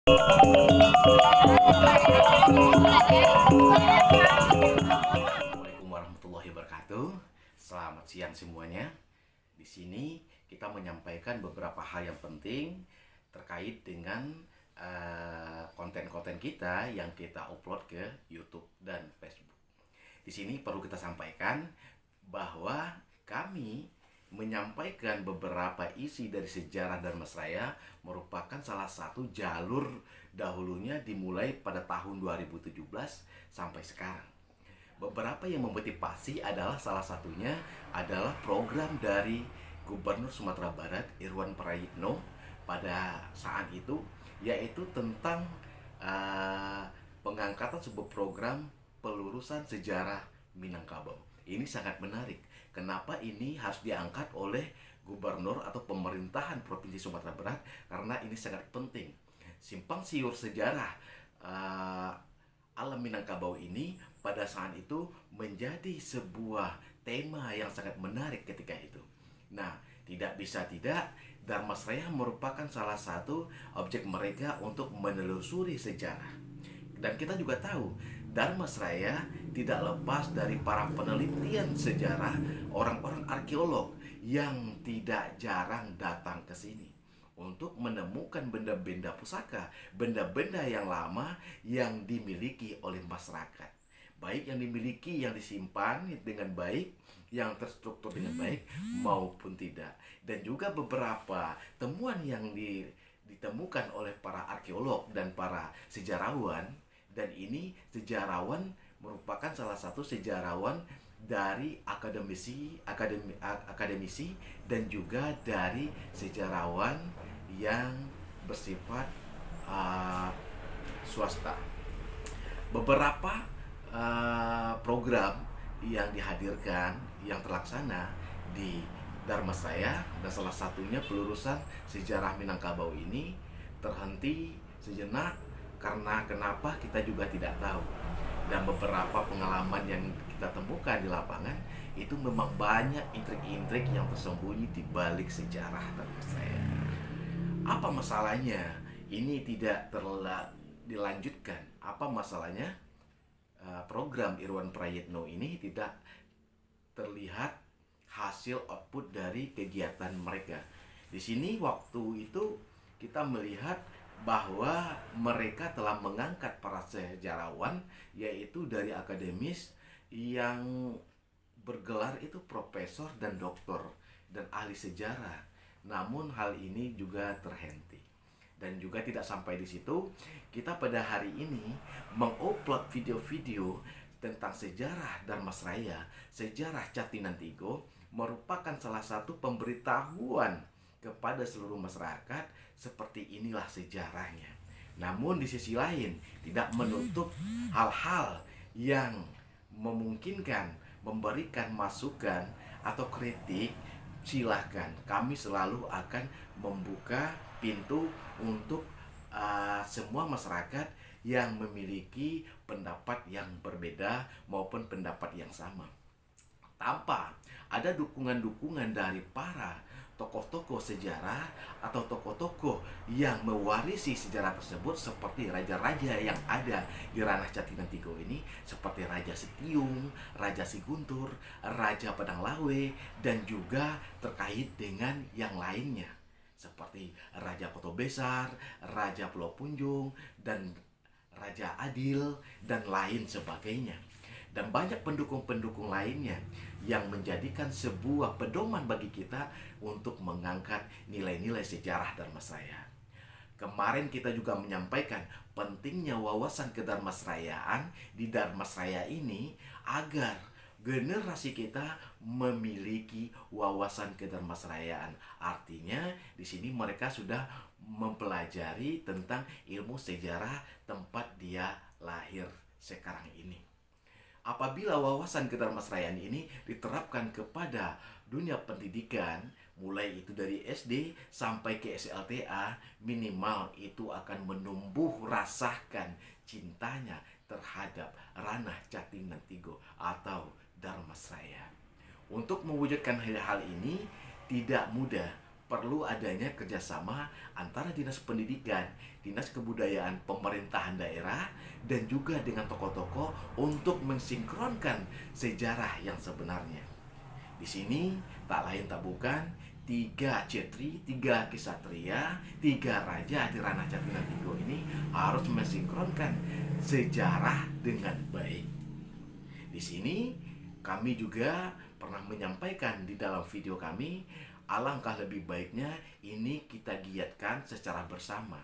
Assalamualaikum warahmatullahi wabarakatuh. Selamat siang semuanya. Di sini kita menyampaikan beberapa hal yang penting terkait dengan konten-konten kita yang kita upload ke YouTube dan Facebook. Di sini perlu kita sampaikan bahwa kami menyampaikan beberapa isi dari sejarah Dharmasraya merupakan salah satu jalur dahulunya dimulai pada tahun 2017 sampai sekarang. Beberapa yang memotivasi adalah salah satunya adalah program dari Gubernur Sumatera Barat Irwan Prayitno pada saat itu, yaitu tentang pengangkatan sebuah program pelurusan sejarah Minangkabau. Ini sangat menarik. Kenapa ini harus diangkat oleh gubernur atau pemerintahan Provinsi Sumatera Barat? Karena ini sangat penting. Simpang siur sejarah alam Minangkabau ini pada saat itu menjadi sebuah tema yang sangat menarik ketika itu. Nah, tidak bisa tidak, Dharmasraya merupakan salah satu objek mereka untuk menelusuri sejarah. Dan kita juga tahu Dharmasraya tidak lepas dari para penelitian sejarah, orang-orang arkeolog yang tidak jarang datang ke sini untuk menemukan benda-benda pusaka, benda-benda yang lama yang dimiliki oleh masyarakat. Baik yang dimiliki, yang disimpan dengan baik, yang terstruktur dengan baik maupun tidak. Dan juga beberapa temuan yang ditemukan oleh para arkeolog dan para sejarawan. Dan ini sejarawan merupakan salah satu sejarawan dari akademisi dan juga dari sejarawan yang bersifat swasta. Beberapa program yang dihadirkan yang terlaksana di Dharmasraya dan salah satunya pelurusan sejarah Minangkabau ini terhenti sejenak karena kenapa kita juga tidak tahu. Dan beberapa pengalaman yang kita temukan di lapangan itu memang banyak intrik-intrik yang tersembunyi di balik sejarah Dharmasraya. Apa masalahnya ini tidak dilanjutkan? Apa masalahnya program Irwan Prayitno ini tidak terlihat hasil output dari kegiatan mereka? Di sini waktu itu kita melihat bahwa mereka telah mengangkat para sejarawan, yaitu dari akademis yang bergelar itu profesor dan doktor dan ahli sejarah. Namun hal ini juga terhenti. Dan juga tidak sampai di situ, kita pada hari ini mengupload video-video tentang sejarah Dharmasraya, sejarah Catinangtigo, merupakan salah satu pemberitahuan kepada seluruh masyarakat seperti inilah sejarahnya. Namun di sisi lain tidak menutup hal-hal yang memungkinkan memberikan masukan atau kritik. Silahkan, kami selalu akan membuka pintu untuk semua masyarakat yang memiliki pendapat yang berbeda maupun pendapat yang sama, tanpa ada dukungan-dukungan dari para tokoh-tokoh sejarah atau tokoh-tokoh yang mewarisi sejarah tersebut, seperti raja-raja yang ada di ranah Catinangtigo ini, seperti Raja Setiung, Raja Siguntur, Raja Padanglawe, dan juga terkait dengan yang lainnya seperti Raja Koto Besar, Raja Pulau Punjung, dan Raja Adil, dan lain sebagainya. Dan banyak pendukung-pendukung lainnya yang menjadikan sebuah pedoman bagi kita untuk mengangkat nilai-nilai sejarah Dharmasraya. Kemarin kita juga menyampaikan pentingnya wawasan kedarmasrayaan di Dharmasraya ini agar generasi kita memiliki wawasan kedarmasrayaan. Artinya di sini mereka sudah mempelajari tentang ilmu sejarah tempat dia lahir sekarang ini. Apabila wawasan kedarmasrayaan ini diterapkan kepada dunia pendidikan, mulai itu dari SD sampai ke SLTA, minimal itu akan menumbuh rasakan cintanya terhadap ranah Catinangtigo atau Dharmasraya. Untuk mewujudkan hal-hal ini tidak mudah, perlu adanya kerjasama antara Dinas Pendidikan, Dinas Kebudayaan, pemerintahan daerah, dan juga dengan tokoh-tokoh untuk mensinkronkan sejarah yang sebenarnya. Di sini tak lain tak bukan tiga cetri, tiga kisatria, tiga raja di ranah Jatinangor ini harus mensinkronkan sejarah dengan baik. Di sini kami juga pernah menyampaikan di dalam video kami, alangkah lebih baiknya ini kita giatkan secara bersama.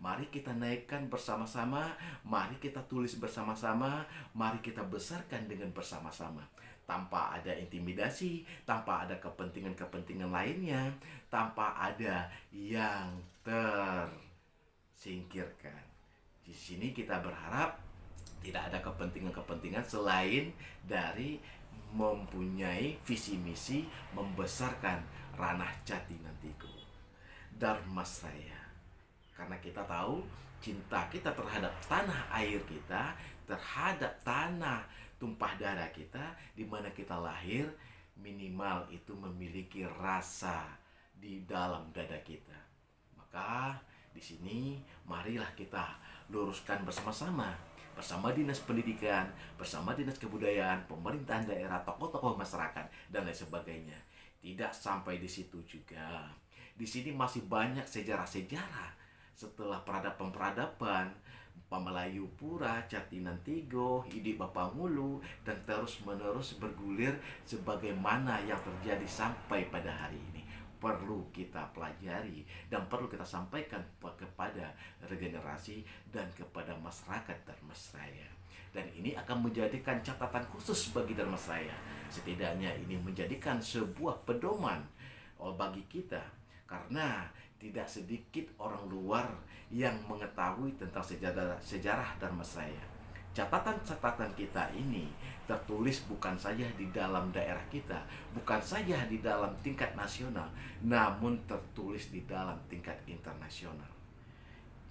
Mari kita naikkan bersama-sama, mari kita tulis bersama-sama, mari kita besarkan dengan bersama-sama. Tanpa ada intimidasi, tanpa ada kepentingan-kepentingan lainnya, tanpa ada yang tersingkirkan. Di sini kita berharap tidak ada kepentingan-kepentingan selain dari mempunyai visi misi membesarkan ranah Jatinangor, Dharmasraya. Karena kita tahu cinta kita terhadap tanah air kita, terhadap tanah tumpah darah kita, di mana kita lahir, minimal itu memiliki rasa di dalam dada kita. Maka di sini marilah kita luruskan bersama-sama, bersama Dinas Pendidikan, bersama Dinas Kebudayaan, pemerintahan daerah, tokoh-tokoh masyarakat, dan lain sebagainya. Tidak sampai di situ juga. Di sini masih banyak sejarah-sejarah setelah peradaban-peradaban, Pamelayu Pura, Jatinangor, Hidik Bapangulu, dan terus-menerus bergulir sebagaimana yang terjadi sampai pada hari ini. Perlu kita pelajari dan perlu kita sampaikan kepada regenerasi dan kepada masyarakat Dharmasraya. Dan ini akan menjadikan catatan khusus bagi Dharmasraya. Setidaknya ini menjadikan sebuah pedoman bagi kita, karena tidak sedikit orang luar yang mengetahui tentang sejarah Dharmasraya. Catatan-catatan kita ini tertulis bukan saja di dalam daerah kita, bukan saja di dalam tingkat nasional, namun tertulis di dalam tingkat internasional.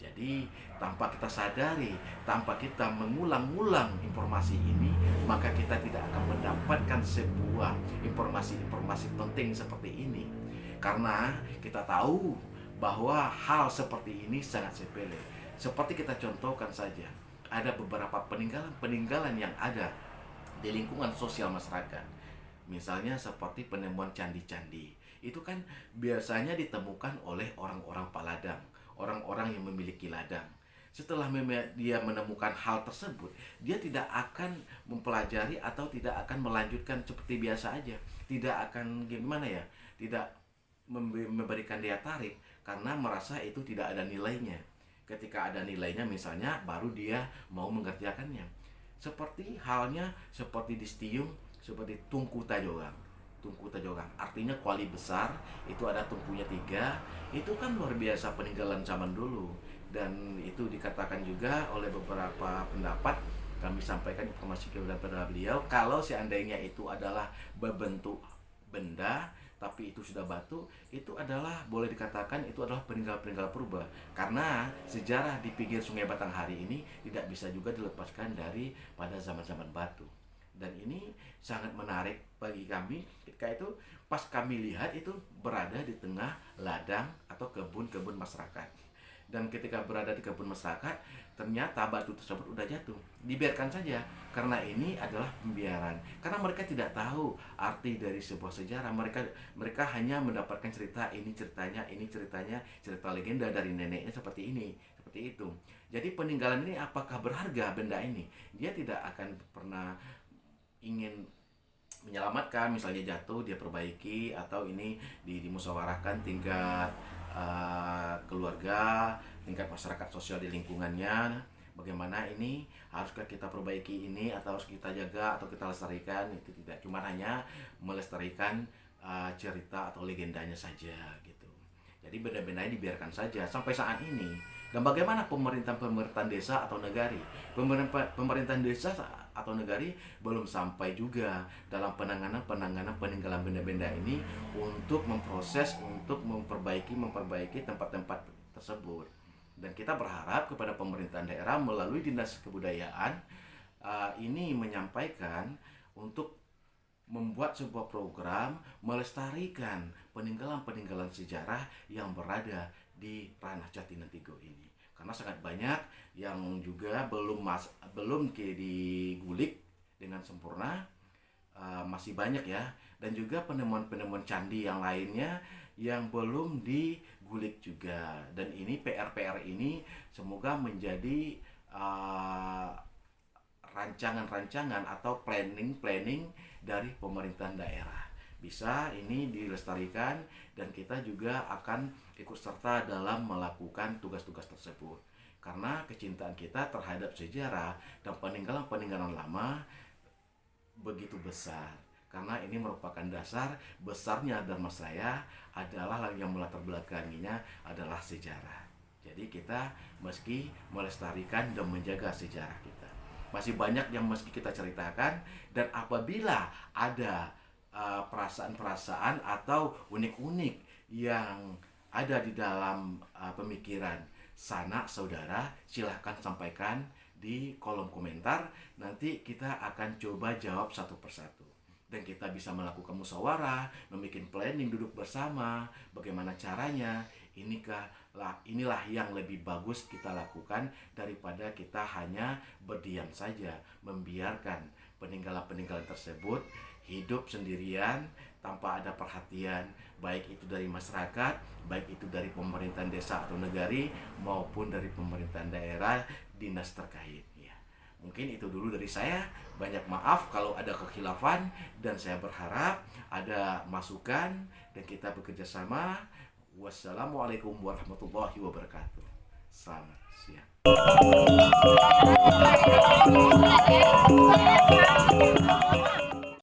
Jadi tanpa kita sadari, tanpa kita mengulang-ulang informasi ini, maka kita tidak akan mendapatkan sebuah informasi-informasi penting seperti ini. Karena kita tahu bahwa hal seperti ini sangat sepele. Seperti kita contohkan saja, ada beberapa peninggalan-peninggalan yang ada di lingkungan sosial masyarakat. Misalnya seperti penemuan candi-candi. Itu kan biasanya ditemukan oleh orang-orang Paladang, orang-orang yang memiliki ladang. Setelah dia menemukan hal tersebut, dia tidak akan mempelajari atau tidak akan melanjutkan seperti biasa aja. Tidak akan gimana ya, tidak memberikan daya tarik karena merasa itu tidak ada nilainya. Ketika ada nilainya misalnya, baru dia mau mengerjakannya. Seperti halnya seperti di Stiung, seperti Tungku Tajogang. Tungku Tajogang artinya kuali besar, itu ada tungkunya 3. Itu kan luar biasa peninggalan zaman dulu. Dan itu dikatakan juga oleh beberapa pendapat, kami sampaikan informasi kepada beliau, kalau seandainya itu adalah berbentuk benda tapi itu sudah batu, itu adalah boleh dikatakan itu adalah peninggalan-peninggalan purba. Karena sejarah di pinggir Sungai Batanghari ini tidak bisa juga dilepaskan dari pada zaman-zaman batu. Dan ini sangat menarik bagi kami ketika itu pas kami lihat itu berada di tengah ladang atau kebun-kebun masyarakat. Dan ketika berada di kebun masyarakat, ternyata batu tersebut udah jatuh. Dibiarkan saja, karena ini adalah pembiaran. Karena mereka tidak tahu arti dari sebuah sejarah. Mereka hanya mendapatkan cerita, ini ceritanya, cerita legenda dari neneknya seperti ini, seperti itu. Jadi peninggalan ini apakah berharga benda ini? Dia tidak akan pernah ingin menyelamatkan, misalnya jatuh dia perbaiki, atau ini dimusyawarahkan tingkat keluarga, tingkat masyarakat sosial di lingkungannya, bagaimana ini haruskah kita perbaiki ini, atau harus kita jaga atau kita lestarikan. Itu tidak, cuma hanya melestarikan cerita atau legendanya saja gitu. Jadi benda-bendanya dibiarkan saja sampai saat ini. Dan bagaimana pemerintahan desa atau negari? Pemerintahan desa atau negari belum sampai juga dalam penanganan peninggalan benda-benda ini untuk memproses, untuk memperbaiki tempat-tempat tersebut. Dan kita berharap kepada pemerintahan daerah melalui Dinas Kebudayaan ini menyampaikan untuk membuat sebuah program melestarikan peninggalan-peninggalan sejarah yang berada di ranah Jatinegara ini. Karena sangat banyak yang juga belum digulik dengan sempurna, masih banyak ya, dan juga penemuan-penemuan candi yang lainnya yang belum digulik juga. Dan ini PR ini semoga menjadi rancangan-rancangan atau planning dari pemerintahan daerah. Bisa ini dilestarikan dan kita juga akan ikut serta dalam melakukan tugas-tugas tersebut. Karena kecintaan kita terhadap sejarah dan peninggalan-peninggalan lama begitu besar. Karena ini merupakan dasar besarnya Dharmasraya adalah yang melatar belakanginya adalah sejarah. Jadi kita meski melestarikan dan menjaga sejarah kita. Masih banyak yang meski kita ceritakan, dan apabila ada perasaan-perasaan atau unik-unik yang ada di dalam pemikiran sanak saudara, silahkan sampaikan di kolom komentar. Nanti kita akan coba jawab satu persatu. Dan kita bisa melakukan musyawarah, membuat planning, duduk bersama, bagaimana caranya. Inilah yang lebih bagus kita lakukan daripada kita hanya berdiam saja, membiarkan peninggalan-peninggalan tersebut hidup sendirian tanpa ada perhatian, baik itu dari masyarakat, baik itu dari pemerintahan desa atau negari, maupun dari pemerintahan daerah, dinas terkait. Mungkin itu dulu dari saya. Banyak maaf kalau ada kekhilafan, dan saya berharap ada masukan dan kita bekerja sama. Wassalamualaikum warahmatullahi wabarakatuh. Selamat siang.